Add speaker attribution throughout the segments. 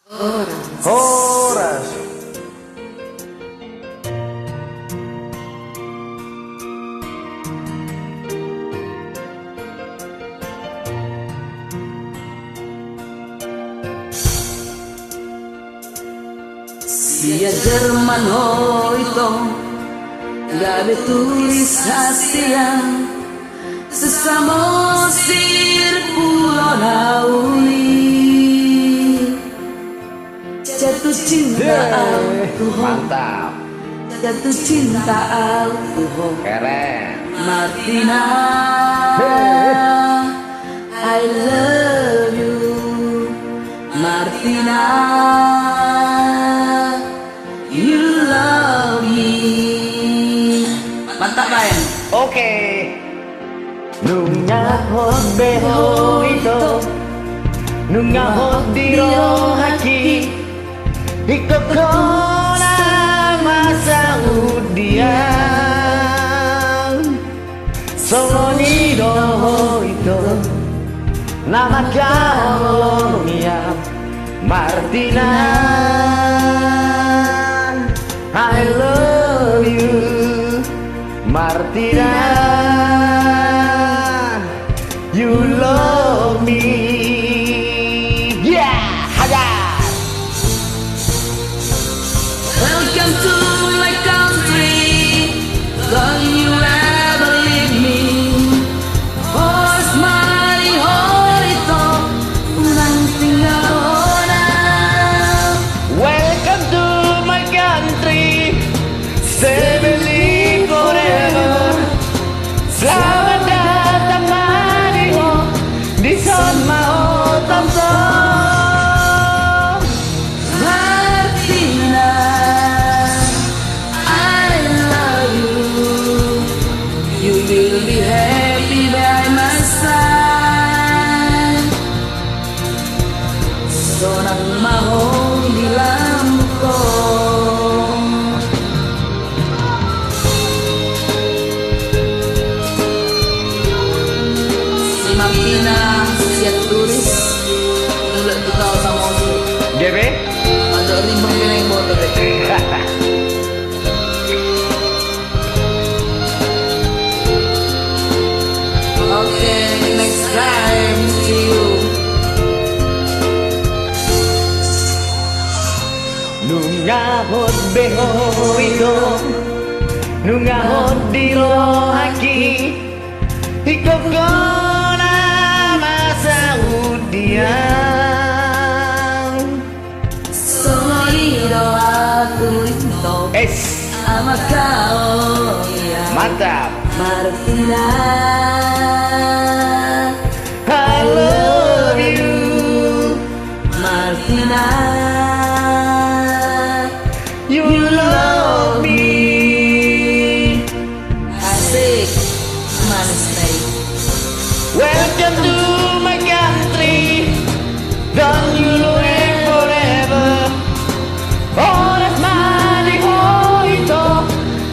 Speaker 1: Horas.
Speaker 2: Sia Germano ito gabe tulis hasian sesamo sir pulau naui jatuh cinta aku
Speaker 1: Mantap.
Speaker 2: jatuh cinta aku
Speaker 1: Keren.
Speaker 2: Martina I love you Martina you love me. Mantap Bayan.
Speaker 1: Oke. Nungahot beho ito, nungahot diro haki, ikokona masa udian. Solo doho ito, nama Colonia Martina. I love you, Martina. You love me. Yeah, hajar.
Speaker 2: Welcome to my country. Don't you ever leave me. Os mari horito unang tinggal orang.
Speaker 1: Welcome to my country. Stay with me forever. Selamat datang Mario di son mau Thompson.
Speaker 2: Martina, I love you. You will be happy by my side. Sonang mahong dilam ko. Si Martina siap turis. Mulai kita sama si.
Speaker 1: GP?
Speaker 2: Ada lima yang motor deh. Okay, next time, see you.
Speaker 1: Nungahot beho ito, nungahot diro haki, ikokona masa udian.
Speaker 2: Solo aku itu sama kau ya
Speaker 1: Mantap.
Speaker 2: Martina.
Speaker 1: I love you,
Speaker 2: Martina.
Speaker 1: you love me.
Speaker 2: Asik, manis nih.
Speaker 1: Welcome to my country. Don't you live forever. Oras mali ho ito,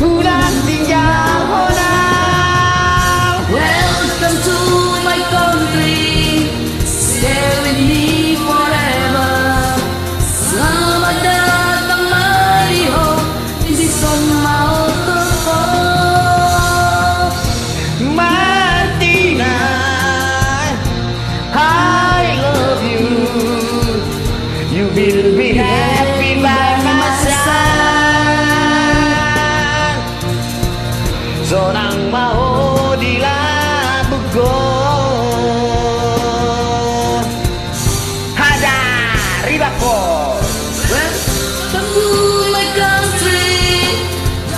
Speaker 1: ulang tinggal ho now.
Speaker 2: Welcome to my country. Stay with me forever. Selamat datang Mario di son mau terbang.
Speaker 1: Martina, I love you. You will be happy by my side. Sonang mau dilabuhkan. Hajar ribako.
Speaker 2: Welcome to my country.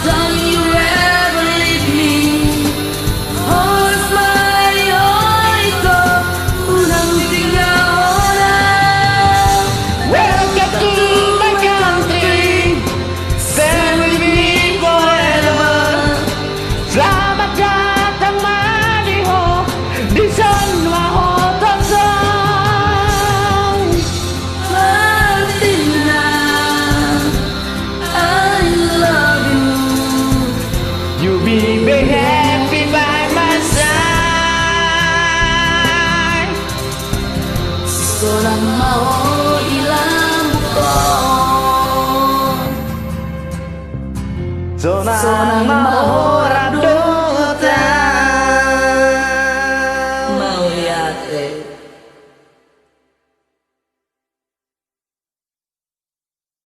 Speaker 2: Don't you ever leave me. Horse Mario itu unang tinggal orang.
Speaker 1: Welcome to my country. Stay with me forever. Selamat datang Mario di son mau Thompson.
Speaker 2: Martina, I love you.
Speaker 1: You will be happy by my side.
Speaker 2: Seorang mau hilang
Speaker 1: Mang mau rado
Speaker 2: mau lihat